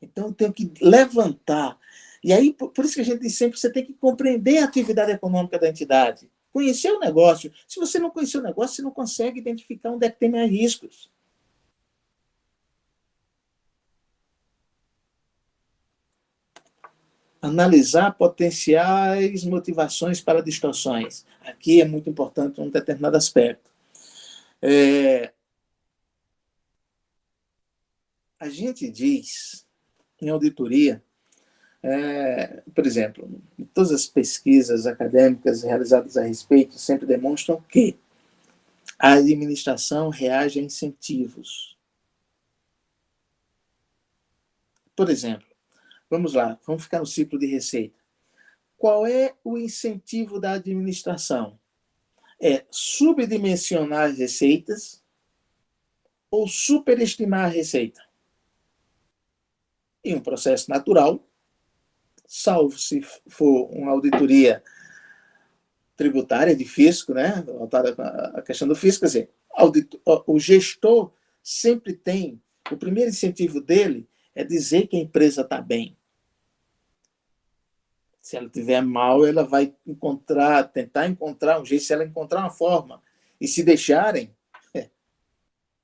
S1: Então, eu tenho que levantar. E aí, por isso que a gente diz sempre, você tem que compreender a atividade econômica da entidade, conhecer o negócio. Se você não conhecer o negócio, você não consegue identificar onde é que tem mais riscos. Analisar potenciais motivações para distorções. Aqui é muito importante um determinado aspecto. A gente diz, em auditoria, por exemplo, todas as pesquisas acadêmicas realizadas a respeito sempre demonstram que a administração reage a incentivos. Por exemplo, vamos lá, vamos ficar no ciclo de receita. Qual é o incentivo da administração? É subdimensionar as receitas ou superestimar a receita? Em um processo natural, salvo se for uma auditoria tributária de fisco, né, voltada à questão do fisco, quer dizer, o gestor sempre tem, o primeiro incentivo dele é dizer que a empresa está bem. Se ela estiver mal, ela vai tentar encontrar um jeito, se ela encontrar uma forma e se deixarem,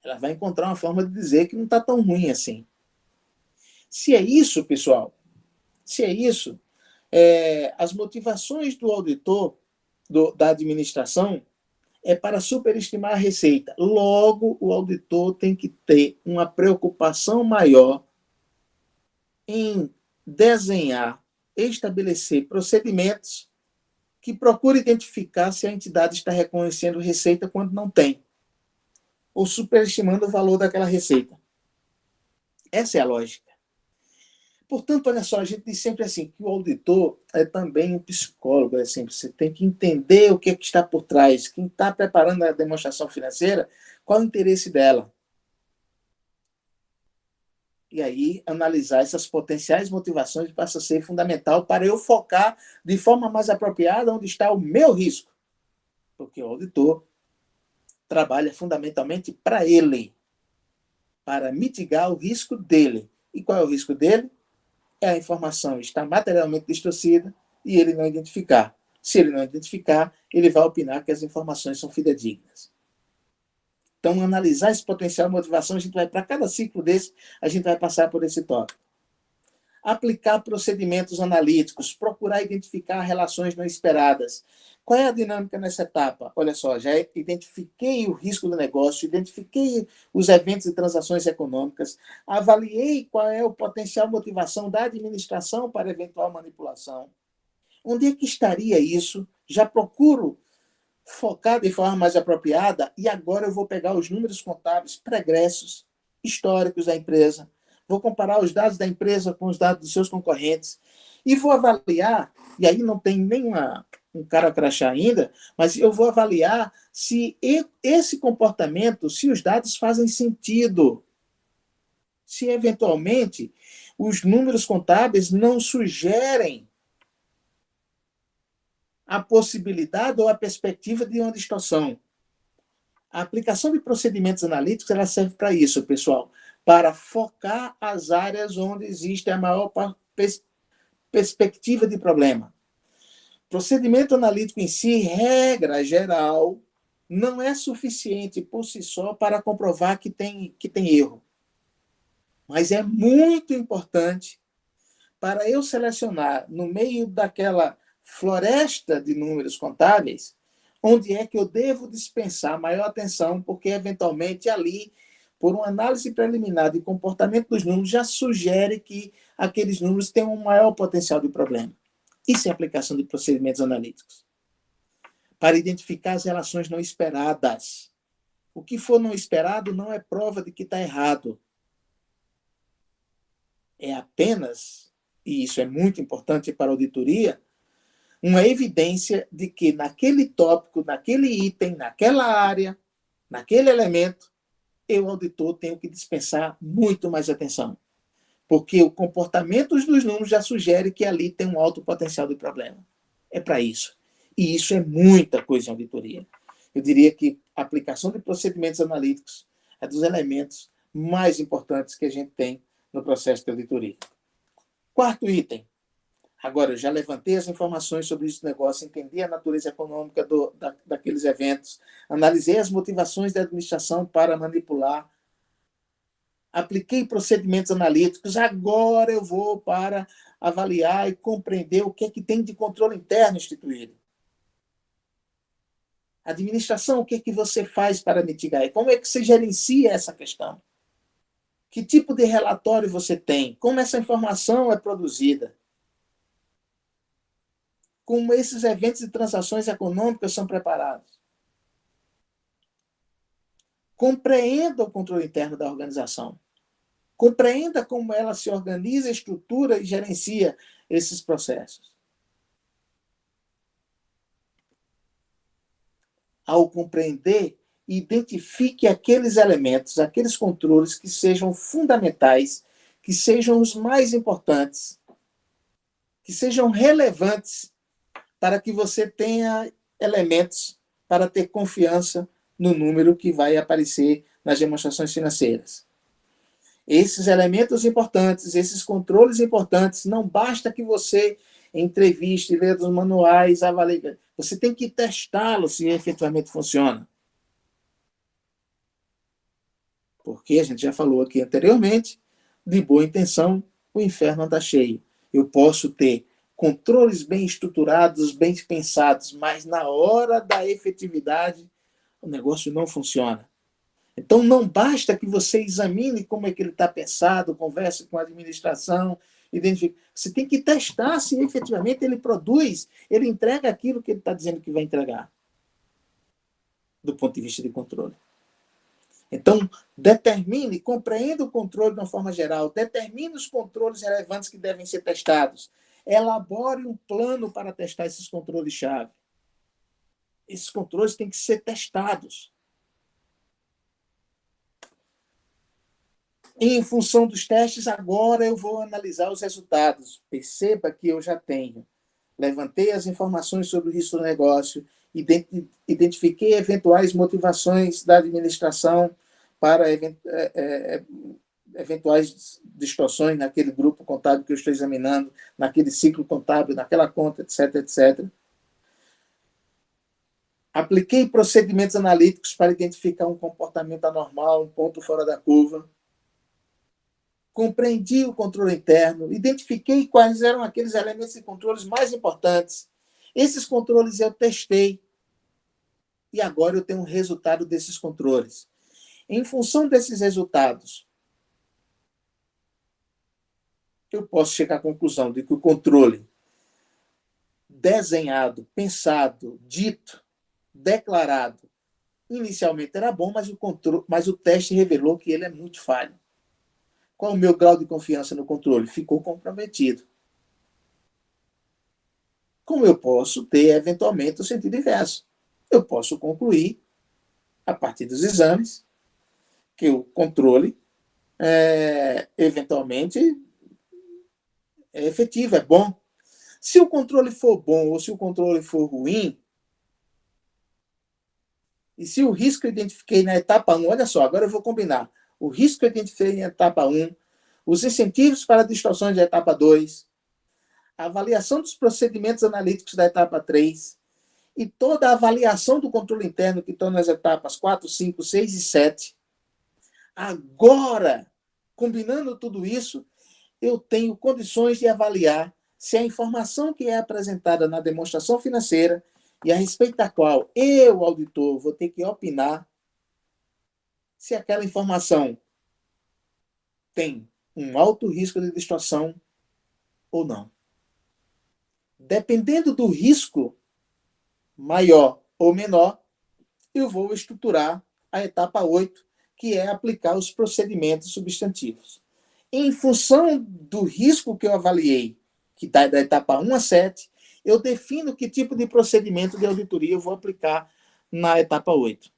S1: ela vai encontrar uma forma de dizer que não está tão ruim assim. Se é isso, pessoal, se é isso, as motivações do auditor, da administração, é para superestimar a receita. Logo, o auditor tem que ter uma preocupação maior em desenhar, estabelecer procedimentos que procure identificar se a entidade está reconhecendo receita quando não tem, ou superestimando o valor daquela receita. Essa é a lógica. Portanto, olha só, a gente diz sempre assim, que o auditor é também um psicólogo, é sempre, você tem que entender o que, é que está por trás, quem está preparando a demonstração financeira, qual o interesse dela. E aí, analisar essas potenciais motivações passa a ser fundamental para eu focar de forma mais apropriada onde está o meu risco. Porque o auditor trabalha fundamentalmente para ele, para mitigar o risco dele. E qual é o risco dele? É a informação estar materialmente distorcida e ele não identificar. Se ele não identificar, ele vai opinar que as informações são fidedignas. Então, analisar esse potencial de motivação, a gente vai, para cada ciclo desse, a gente vai passar por esse tópico. Aplicar procedimentos analíticos, procurar identificar relações não esperadas. Qual é a dinâmica nessa etapa? Olha só, já identifiquei o risco do negócio, identifiquei os eventos e transações econômicas, avaliei qual é o potencial motivação da administração para eventual manipulação. Onde é que estaria isso? Já procuro focar de forma mais apropriada e agora eu vou pegar os números contábeis pregressos, históricos da empresa, vou comparar os dados da empresa com os dados dos seus concorrentes e vou avaliar, e aí não tem nenhuma um cara crachá ainda, mas eu vou avaliar se esse comportamento, se os dados fazem sentido, se eventualmente os números contábeis não sugerem a possibilidade ou a perspectiva de uma distorção. A aplicação de procedimentos analíticos ela serve para isso, pessoal, para focar as áreas onde existe a maior perspectiva de problema. Procedimento analítico em si, regra geral, não é suficiente por si só para comprovar que tem erro. Mas é muito importante para eu selecionar, no meio daquela floresta de números contábeis, onde é que eu devo dispensar maior atenção, porque, eventualmente, ali, por uma análise preliminar de comportamento dos números, já sugere que aqueles números têm um maior potencial de problema. Isso é aplicação de procedimentos analíticos. Para identificar as relações não esperadas. O que for não esperado não é prova de que está errado. É apenas, e isso é muito importante para a auditoria, uma evidência de que naquele tópico, naquele item, naquela área, naquele elemento, eu, auditor, tenho que dispensar muito mais atenção. Porque o comportamento dos números já sugere que ali tem um alto potencial de problema. É para isso. E isso é muita coisa em auditoria. Eu diria que a aplicação de procedimentos analíticos é dos elementos mais importantes que a gente tem no processo de auditoria. Quarto item. Agora, eu já levantei as informações sobre esse negócio, entendi a natureza econômica daqueles eventos, analisei as motivações da administração para manipular, apliquei procedimentos analíticos, agora eu vou para avaliar e compreender o que é que tem de controle interno instituído. Administração, o que é que você faz para mitigar? Como é que você gerencia essa questão? Que tipo de relatório você tem? Como essa informação é produzida? Como esses eventos e transações econômicas são preparados? Compreenda o controle interno da organização. Compreenda como ela se organiza, estrutura e gerencia esses processos. Ao compreender, identifique aqueles elementos, aqueles controles que sejam fundamentais, que sejam os mais importantes, que sejam relevantes para que você tenha elementos para ter confiança no número que vai aparecer nas demonstrações financeiras. Esses elementos importantes, esses controles importantes, não basta que você entreviste, leia os manuais, avalie. Você tem que testá-los se efetivamente funciona. Porque a gente já falou aqui anteriormente, de boa intenção, o inferno está cheio. Eu posso ter controles bem estruturados, bem pensados, mas na hora da efetividade, o negócio não funciona. Então, não basta que você examine como é que ele está pensado, converse com a administração, identifique. Você tem que testar se efetivamente ele produz, ele entrega aquilo que ele está dizendo que vai entregar, do ponto de vista de controle. Então, determine, compreenda o controle de uma forma geral, determine os controles relevantes que devem ser testados, elabore um plano para testar esses controles-chave. Esses controles têm que ser testados. Em função dos testes, agora eu vou analisar os resultados. Perceba que eu já tenho. Levantei as informações sobre o risco do negócio, identifiquei eventuais motivações da administração para eventuais distorções naquele grupo contábil que eu estou examinando, naquele ciclo contábil, naquela conta, etc, etc. Apliquei procedimentos analíticos para identificar um comportamento anormal, um ponto fora da curva. Compreendi o controle interno, identifiquei quais eram aqueles elementos e controles mais importantes. Esses controles eu testei e agora eu tenho um resultado desses controles. Em função desses resultados, eu posso chegar à conclusão de que o controle desenhado, pensado, dito, declarado, inicialmente era bom, mas o teste revelou que ele é muito falho. Qual o meu grau de confiança no controle? Ficou comprometido. Como eu posso ter, eventualmente, o sentido inverso? Eu posso concluir, a partir dos exames, que o controle, eventualmente, é efetivo, é bom. Se o controle for bom ou se o controle for ruim, e se o risco que eu identifiquei na etapa 1, olha só, agora eu vou combinar. O risco que eu identifiquei na etapa 1, os incentivos para distorções da etapa 2, a avaliação dos procedimentos analíticos da etapa 3 e toda a avaliação do controle interno que estão nas etapas 4, 5, 6 e 7. Agora, combinando tudo isso, eu tenho condições de avaliar se a informação que é apresentada na demonstração financeira e a respeito da qual eu, auditor, vou ter que opinar se aquela informação tem um alto risco de distorção ou não. Dependendo do risco maior ou menor, eu vou estruturar a etapa 8, que é aplicar os procedimentos substantivos. Em função do risco que eu avaliei, que está da etapa 1 a 7, eu defino que tipo de procedimento de auditoria eu vou aplicar na etapa 8.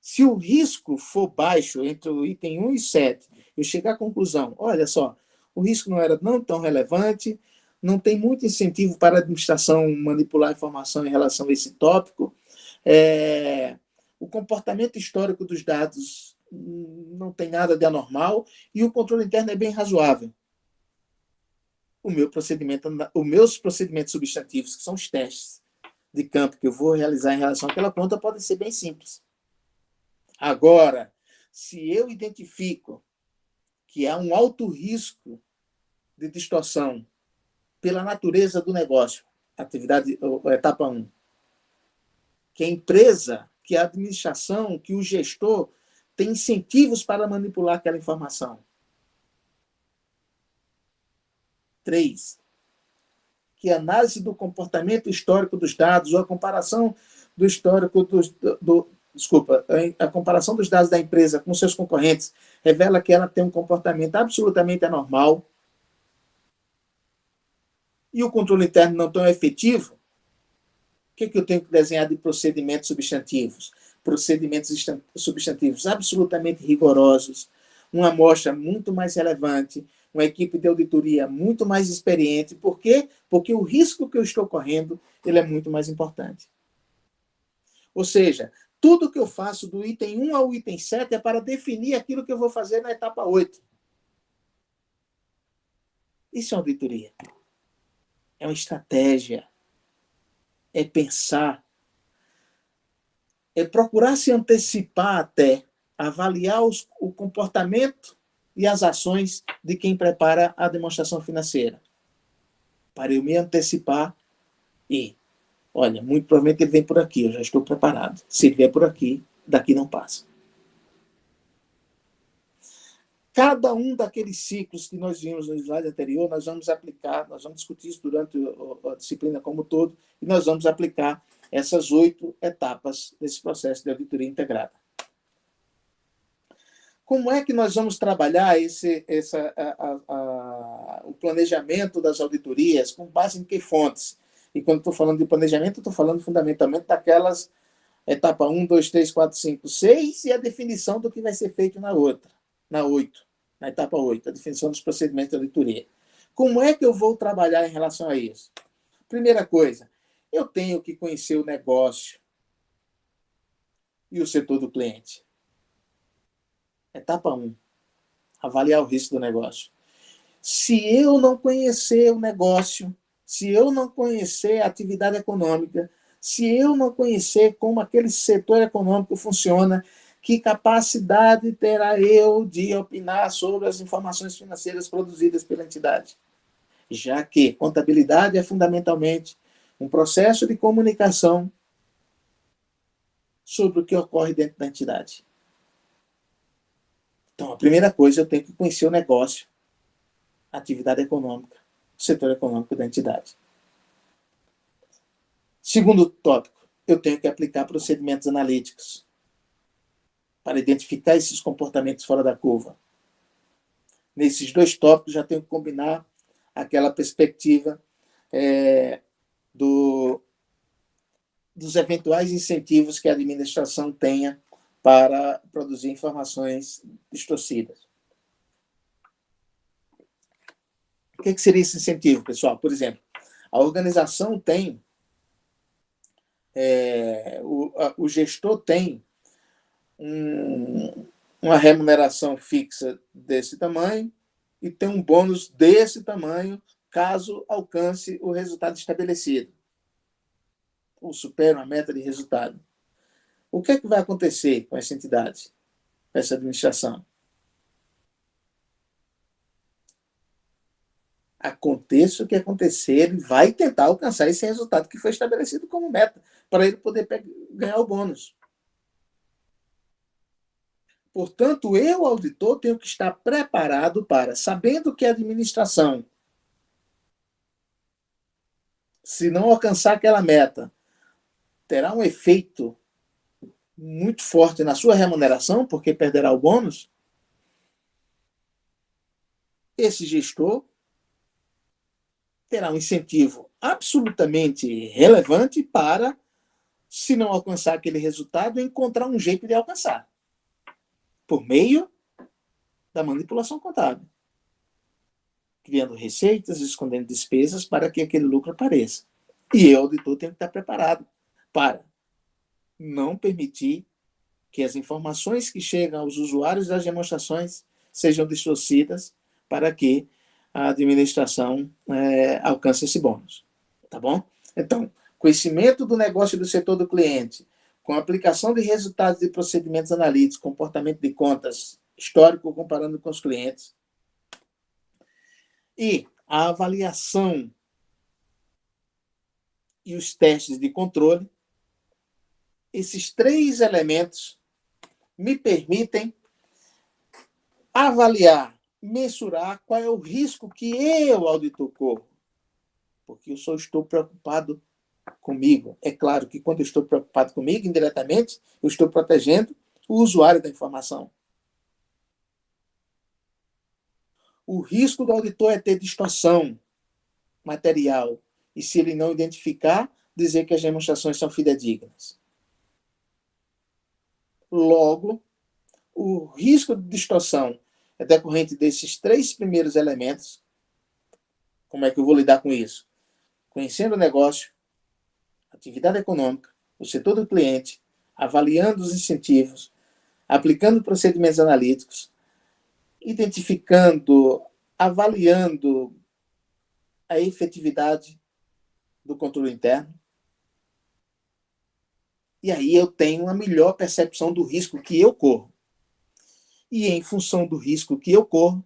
S1: Se o risco for baixo, entre o item 1 e 7, eu chegar à conclusão, olha só, o risco não era não tão relevante, não tem muito incentivo para a administração manipular informação em relação a esse tópico, o comportamento histórico dos dados não tem nada de anormal e o controle interno é bem razoável. Os meus procedimentos substantivos, que são os testes de campo que eu vou realizar em relação àquela conta, podem ser bem simples. Agora, se eu identifico que há um alto risco de distorção pela natureza do negócio, atividade, etapa 1, que a empresa, que a administração, que o gestor tem incentivos para manipular aquela informação. 3, que a análise do comportamento histórico dos dados ou a comparação do histórico a comparação dos dados da empresa com seus concorrentes revela que ela tem um comportamento absolutamente anormal e o controle interno não tão efetivo, o que eu tenho que desenhar de procedimentos substantivos? Procedimentos substantivos absolutamente rigorosos, uma amostra muito mais relevante, uma equipe de auditoria muito mais experiente. Por quê? Porque o risco que eu estou correndo ele é muito mais importante. Ou seja, tudo que eu faço do item 1 ao item 7 é para definir aquilo que eu vou fazer na etapa 8. Isso é auditoria. É uma estratégia. É pensar. É procurar se antecipar até, avaliar o comportamento e as ações de quem prepara a demonstração financeira. Para eu me antecipar e, olha, muito provavelmente ele vem por aqui, eu já estou preparado. Se ele vier por aqui, daqui não passa. Cada um daqueles ciclos que nós vimos no slide anterior, nós vamos aplicar, nós vamos discutir isso durante a disciplina como um todo, e nós vamos aplicar essas 8 etapas desse processo de auditoria integrada. Como é que nós vamos trabalhar o planejamento das auditorias, com base em que fontes? E quando estou falando de planejamento, estou falando fundamentalmente daquelas etapa 1, 2, 3, 4, 5, 6 e a definição do que vai ser feito na outra, na etapa 8, a definição dos procedimentos de auditoria. Como é que eu vou trabalhar em relação a isso? Primeira coisa, eu tenho que conhecer o negócio e o setor do cliente. Etapa 1, avaliar o risco do negócio. Se eu não conhecer o negócio, se eu não conhecer a atividade econômica, se eu não conhecer como aquele setor econômico funciona, que capacidade terá eu de opinar sobre as informações financeiras produzidas pela entidade? Já que contabilidade é fundamentalmente um processo de comunicação sobre o que ocorre dentro da entidade. Então, a primeira coisa, eu tenho que conhecer o negócio, a atividade econômica, o setor econômico da entidade. Segundo tópico, eu tenho que aplicar procedimentos analíticos para identificar esses comportamentos fora da curva. Nesses 2 tópicos, já tenho que combinar aquela perspectiva dos eventuais incentivos que a administração tenha para produzir informações distorcidas. O que seria esse incentivo, pessoal? Por exemplo, a organização tem, o gestor tem uma remuneração fixa desse tamanho e tem um bônus desse tamanho caso alcance o resultado estabelecido ou supere uma meta de resultado. O que é que vai acontecer com essa entidade, com essa administração? Aconteça o que acontecer, ele vai tentar alcançar esse resultado que foi estabelecido como meta, para ele poder ganhar o bônus. Portanto, eu, auditor, tenho que estar preparado para, sabendo que a administração, se não alcançar aquela meta, terá um efeito muito forte na sua remuneração, porque perderá o bônus, esse gestor terá um incentivo absolutamente relevante para, se não alcançar aquele resultado, encontrar um jeito de alcançar, por meio da manipulação contábil, criando receitas, escondendo despesas para que aquele lucro apareça. E eu, auditor, tenho que estar preparado para não permitir que as informações que chegam aos usuários das demonstrações sejam distorcidas para que a administração alcance esse bônus. Tá bom? Então, conhecimento do negócio do setor do cliente, com aplicação de resultados de procedimentos analíticos, comportamento de contas histórico comparando com os clientes, e a avaliação e os testes de controle, esses 3 elementos me permitem avaliar, mensurar qual é o risco que eu, auditor, corro. Porque eu só estou preocupado comigo. É claro que quando eu estou preocupado comigo, indiretamente, eu estou protegendo o usuário da informação. O risco do auditor é ter distorção material e, se ele não identificar, dizer que as demonstrações são fidedignas. Logo, o risco de distorção é decorrente desses 3 primeiros elementos. Como é que eu vou lidar com isso? Conhecendo o negócio, atividade econômica, o setor do cliente, avaliando os incentivos, aplicando procedimentos analíticos, identificando, avaliando a efetividade do controle interno. E aí eu tenho uma melhor percepção do risco que eu corro. E em função do risco que eu corro,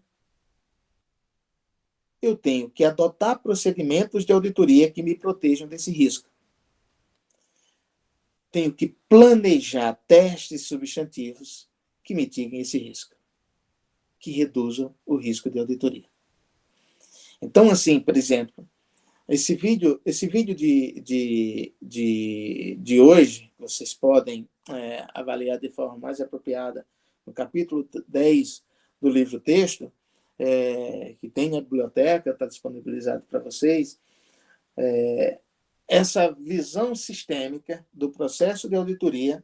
S1: eu tenho que adotar procedimentos de auditoria que me protejam desse risco. Tenho que planejar testes substantivos que mitiguem esse risco, que reduzam o risco de auditoria. Então, assim, por exemplo, esse vídeo de hoje, vocês podem avaliar de forma mais apropriada no capítulo 10 do livro-texto, que tem na biblioteca, está disponibilizado para vocês, essa visão sistêmica do processo de auditoria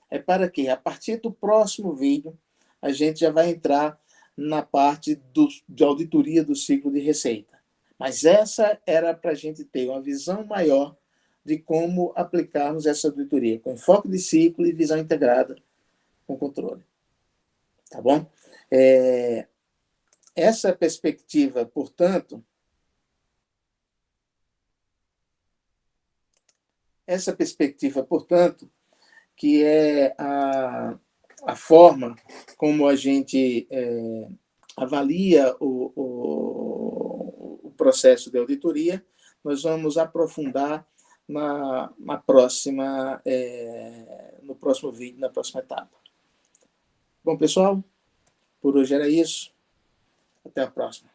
S1: é para que, a partir do próximo vídeo, a gente já vai entrar na parte de auditoria do ciclo de receita. Mas essa era para a gente ter uma visão maior de como aplicarmos essa auditoria, com enfoque de ciclo e visão integrada com controle. Tá bom? Essa perspectiva, portanto, que é a forma como a gente avalia o processo de auditoria, nós vamos aprofundar no próximo vídeo, na próxima etapa. Bom, pessoal, por hoje era isso. Até a próxima.